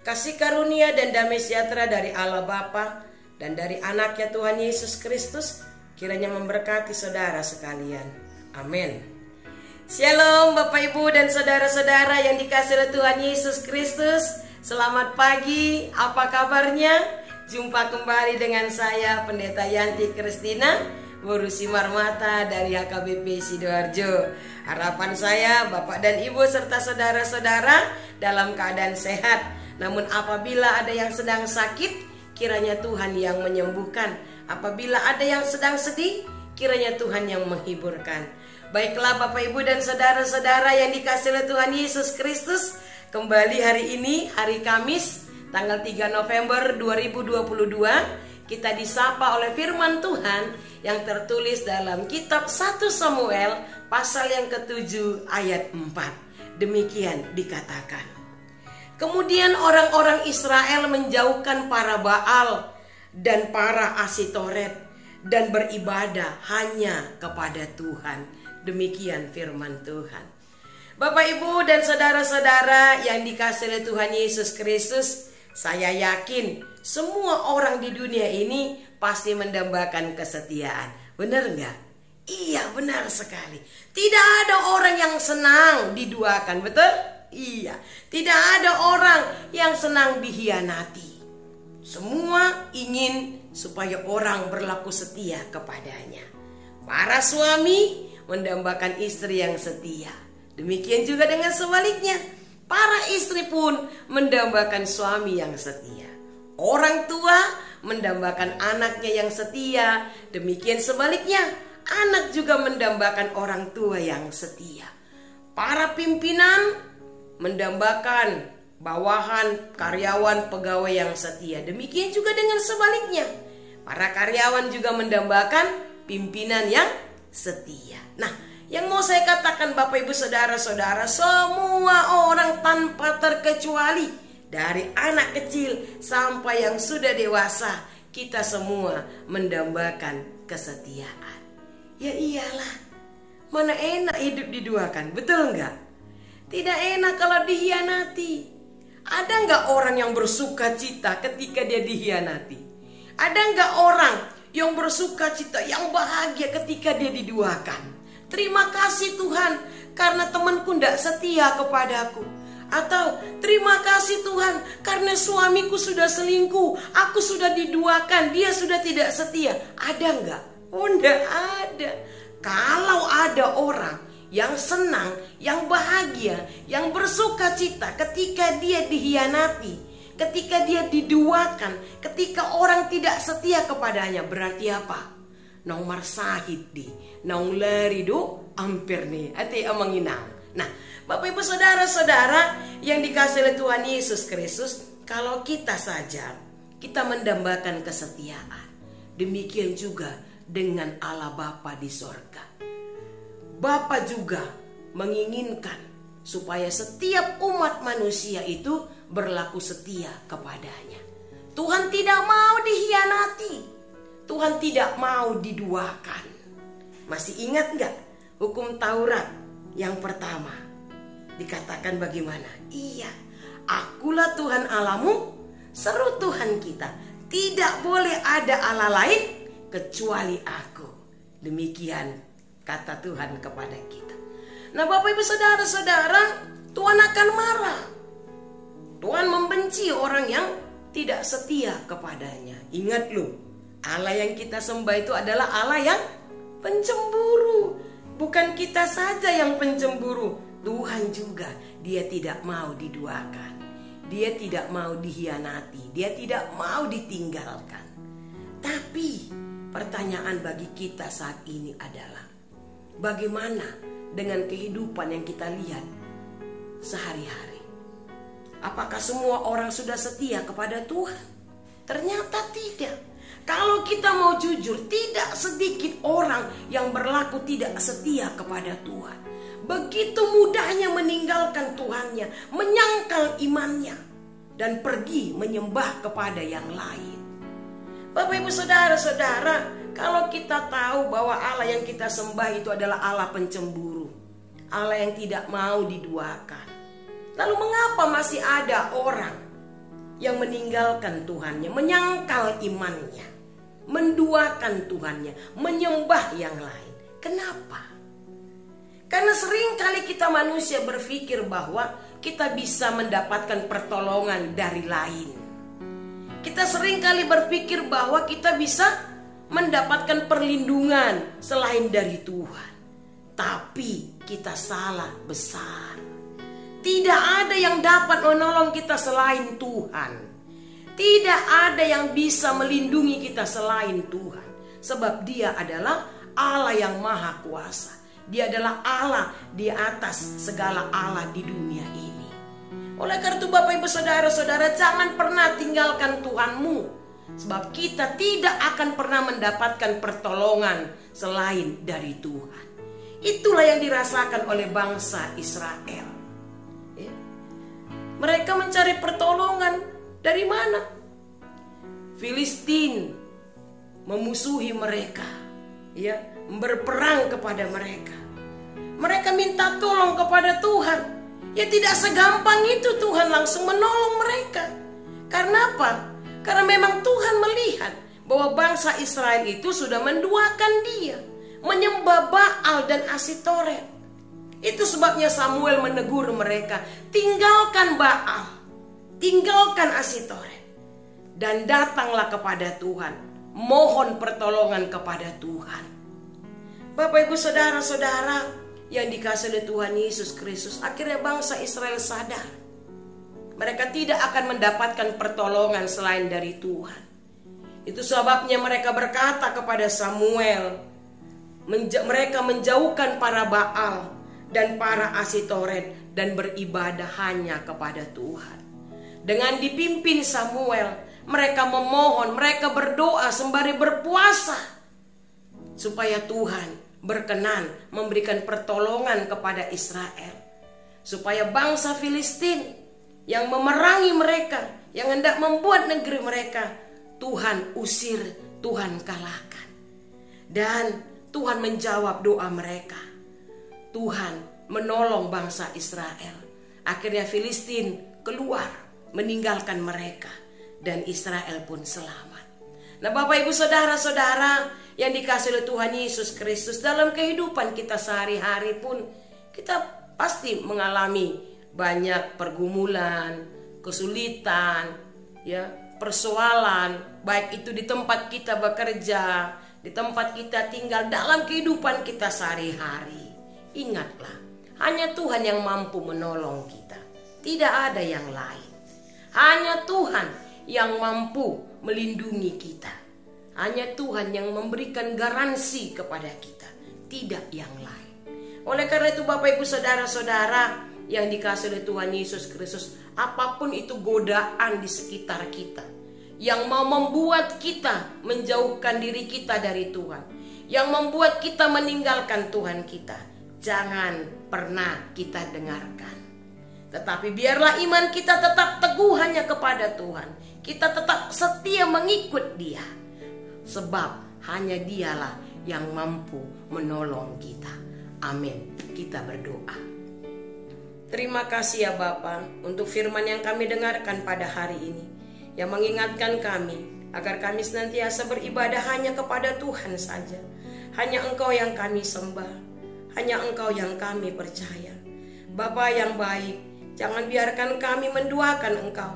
Kasih karunia dan damai sejahtera dari Allah Bapa dan dari anaknya Tuhan Yesus Kristus kiranya memberkati saudara sekalian. Amin. Shalom Bapak Ibu dan saudara-saudara yang dikasihi oleh Tuhan Yesus Kristus. Selamat pagi, apa kabarnya? Jumpa kembali dengan saya Pendeta Yanti Kristina, Guru Simar Mata dari HKBP Sidoarjo. Harapan saya Bapak dan Ibu serta saudara-saudara dalam keadaan sehat. Namun apabila ada yang sedang sakit, kiranya Tuhan yang menyembuhkan. Apabila ada yang sedang sedih, kiranya Tuhan yang menghiburkan. Baiklah Bapak Ibu dan saudara-saudara yang dikasihi oleh Tuhan Yesus Kristus, kembali hari ini, hari Kamis, tanggal 3 November 2022, kita disapa oleh firman Tuhan yang tertulis dalam kitab 1 Samuel pasal yang ke-7 ayat 4. Demikian dikatakan. Kemudian orang-orang Israel menjauhkan para Baal dan para Asitoret dan beribadah hanya kepada Tuhan. Demikian firman Tuhan. Bapak Ibu dan saudara-saudara yang dikasihi oleh Tuhan Yesus Kristus, saya yakin semua orang di dunia ini pasti mendambakan kesetiaan. Benar enggak? Iya, benar sekali. Tidak ada orang yang senang diduakan, betul? Iya, tidak ada orang yang senang dihianati. Semua ingin supaya orang berlaku setia kepadanya. Para suami mendambakan istri yang setia. Demikian juga dengan sebaliknya, para istri pun mendambakan suami yang setia. Orang tua mendambakan anaknya yang setia. Demikian sebaliknya, anak juga mendambakan orang tua yang setia. Para pimpinan mendambakan bawahan, karyawan, pegawai yang setia. Demikian juga dengan sebaliknya, para karyawan juga mendambakan pimpinan yang setia. Nah, yang mau saya katakan Bapak Ibu saudara-saudara, semua orang tanpa terkecuali, dari anak kecil sampai yang sudah dewasa, kita semua mendambakan kesetiaan. Ya iyalah, mana enak hidup diduakan, betul enggak? Tidak enak kalau dihianati. Ada nggak orang yang bersuka cita ketika dia dihianati? Ada nggak orang yang bersuka cita, yang bahagia ketika dia diduakan? Terima kasih Tuhan karena temanku tidak setia kepadaku. Atau terima kasih Tuhan karena suamiku sudah selingkuh, aku sudah diduakan, dia sudah tidak setia. Ada nggak? Oh, nggak ada. Kalau ada orang yang senang, yang bahagia, yang bersuka cita ketika dia dihianati, ketika dia diduakan, ketika orang tidak setia kepadanya, berarti apa? Nong marsahid di, nong lerido ampir nih, ati amanginang. Nah, Bapak Ibu saudara-saudara yang dikasihi oleh Tuhan Yesus Kristus, kalau kita saja kita mendambakan kesetiaan, demikian juga dengan Allah Bapa di sorga. Bapa juga menginginkan supaya setiap umat manusia itu berlaku setia kepadanya. Tuhan tidak mau dihianati. Tuhan tidak mau diduakan. Masih ingat nggak hukum Taurat yang pertama? Dikatakan bagaimana? Iya, akulah Tuhan Allahmu, seru Tuhan kita. Tidak boleh ada Allah lain kecuali aku. Demikian kata Tuhan kepada kita. Nah Bapak Ibu saudara-saudara, Tuhan akan marah. Tuhan membenci orang yang tidak setia kepadanya. Ingat loh, Allah yang kita sembah itu adalah Allah yang pencemburu. Bukan kita saja yang pencemburu, Tuhan juga. Dia tidak mau diduakan, dia tidak mau dihianati, dia tidak mau ditinggalkan. Tapi pertanyaan bagi kita saat ini adalah, bagaimana dengan kehidupan yang kita lihat sehari-hari? Apakah semua orang sudah setia kepada Tuhan? Ternyata tidak. Kalau kita mau jujur, tidak sedikit orang yang berlaku tidak setia kepada Tuhan. Begitu mudahnya meninggalkan Tuhannya, menyangkal imannya, dan pergi menyembah kepada yang lain. Bapak Ibu saudara-saudara, kalau kita tahu bahwa Allah yang kita sembah itu adalah Allah pencemburu, Allah yang tidak mau diduakan, lalu mengapa masih ada orang yang meninggalkan Tuhannya, menyangkal imannya, menduakan Tuhannya, menyembah yang lain. Kenapa? Karena seringkali kita manusia berpikir bahwa kita bisa mendapatkan pertolongan dari lain. Kita seringkali berpikir bahwa kita bisa mendapatkan perlindungan selain dari Tuhan. Tapi kita salah besar. Tidak ada yang dapat menolong kita selain Tuhan. Tidak ada yang bisa melindungi kita selain Tuhan. Sebab Dia adalah Allah yang maha kuasa. Dia adalah Allah di atas segala Allah di dunia ini. Oleh karena itu Bapak Ibu Saudara-saudara, jangan pernah tinggalkan Tuhanmu. Sebab kita tidak akan pernah mendapatkan pertolongan selain dari Tuhan. Itulah yang dirasakan oleh bangsa Israel. Mereka mencari pertolongan dari mana? Filistin memusuhi mereka, ya, berperang kepada mereka. Mereka minta tolong kepada Tuhan. Ya tidak segampang itu Tuhan langsung menolong mereka. Karena apa? Karena memang Tuhan melihat bahwa bangsa Israel itu sudah menduakan Dia, menyembah Baal dan Asitoret. Itu sebabnya Samuel menegur mereka, tinggalkan Baal, tinggalkan Asitoret, dan datanglah kepada Tuhan, mohon pertolongan kepada Tuhan. Bapak Ibu Saudara-saudara yang dikasihi oleh Tuhan Yesus Kristus, akhirnya bangsa Israel sadar mereka tidak akan mendapatkan pertolongan selain dari Tuhan. Itu sebabnya mereka berkata kepada Samuel, mereka menjauhkan para Baal dan para Asitoret dan beribadah hanya kepada Tuhan. Dengan dipimpin Samuel, mereka memohon, mereka berdoa sembari berpuasa supaya Tuhan berkenan memberikan pertolongan kepada Israel, supaya bangsa Filistin yang memerangi mereka, yang hendak membuat negeri mereka, Tuhan usir, Tuhan kalahkan. Dan Tuhan menjawab doa mereka. Tuhan menolong bangsa Israel. Akhirnya Filistin keluar meninggalkan mereka, dan Israel pun selamat. Nah Bapak Ibu Saudara-saudara yang dikasihi oleh Tuhan Yesus Kristus, dalam kehidupan kita sehari-hari pun kita pasti mengalami banyak pergumulan, kesulitan, ya, persoalan, baik itu di tempat kita bekerja, di tempat kita tinggal, dalam kehidupan kita sehari-hari. Ingatlah, hanya Tuhan yang mampu menolong kita, tidak ada yang lain. Hanya Tuhan yang mampu melindungi kita. Hanya Tuhan yang memberikan garansi kepada kita, tidak yang lain. Oleh karena itu Bapak Ibu Saudara-saudara yang dikasihi oleh Tuhan Yesus Kristus, apapun itu godaan di sekitar kita yang mau membuat kita menjauhkan diri kita dari Tuhan, yang membuat kita meninggalkan Tuhan kita, jangan pernah kita dengarkan. Tetapi biarlah iman kita tetap teguh hanya kepada Tuhan. Kita tetap setia mengikut Dia. Sebab hanya Dialah yang mampu menolong kita. Amin. Kita berdoa. Terima kasih ya Bapa untuk firman yang kami dengarkan pada hari ini, yang mengingatkan kami agar kami senantiasa beribadah hanya kepada Tuhan saja. Hanya Engkau yang kami sembah, hanya Engkau yang kami percaya. Bapa yang baik, jangan biarkan kami menduakan Engkau.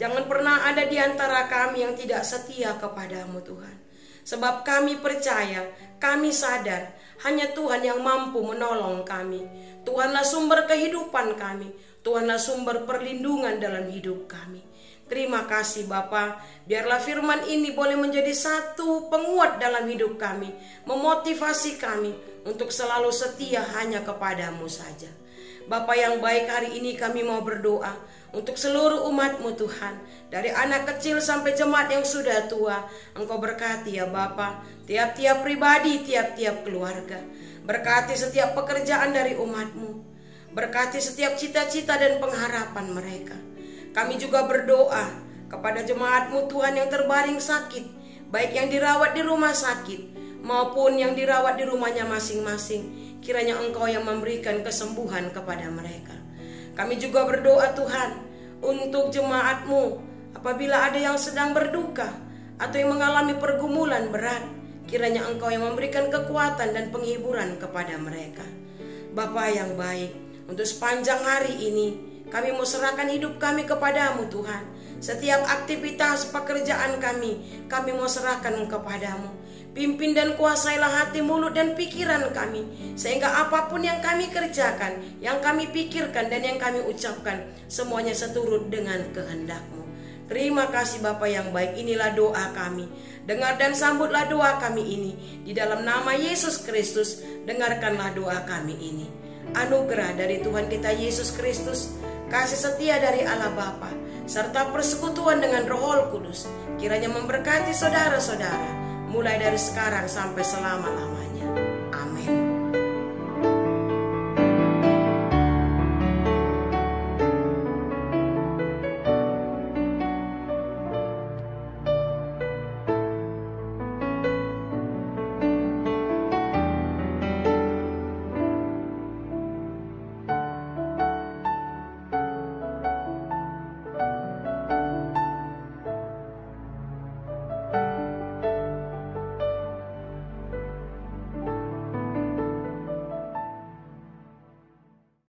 Jangan pernah ada di antara kami yang tidak setia kepadamu Tuhan. Sebab kami percaya, kami sadar, hanya Tuhan yang mampu menolong kami. Tuhanlah sumber kehidupan kami. Tuhanlah sumber perlindungan dalam hidup kami. Terima kasih Bapa, biarlah firman ini boleh menjadi satu penguat dalam hidup kami, memotivasi kami untuk selalu setia hanya kepadamu saja. Bapa yang baik, hari ini kami mau berdoa untuk seluruh umat-Mu Tuhan, dari anak kecil sampai jemaat yang sudah tua. Engkau berkati ya Bapa, tiap-tiap pribadi, tiap-tiap keluarga. Berkati setiap pekerjaan dari umat-Mu, berkati setiap cita-cita dan pengharapan mereka. Kami juga berdoa kepada jemaat-Mu Tuhan yang terbaring sakit, baik yang dirawat di rumah sakit maupun yang dirawat di rumahnya masing-masing. Kiranya Engkau yang memberikan kesembuhan kepada mereka. Kami juga berdoa Tuhan untuk jemaat-Mu, Apabila ada yang sedang berduka atau yang mengalami pergumulan berat, kiranya Engkau yang memberikan kekuatan dan penghiburan kepada mereka. Bapa yang baik, untuk sepanjang hari ini kami mau serahkan hidup kami kepadamu Tuhan. Setiap aktivitas pekerjaan kami mau serahkan kepadamu. Pimpin dan kuasailah hati, mulut, dan pikiran kami, sehingga apapun yang kami kerjakan, yang kami pikirkan, dan yang kami ucapkan, semuanya seturut dengan kehendak-Mu. Terima kasih Bapa yang baik. Inilah doa kami. Dengar dan sambutlah doa kami ini. Di dalam nama Yesus Kristus, dengarkanlah doa kami ini. Anugerah dari Tuhan kita Yesus Kristus, kasih setia dari Allah Bapa, serta persekutuan dengan Roh Kudus, kiranya memberkati saudara-saudara mulai dari sekarang sampai selama-lamanya.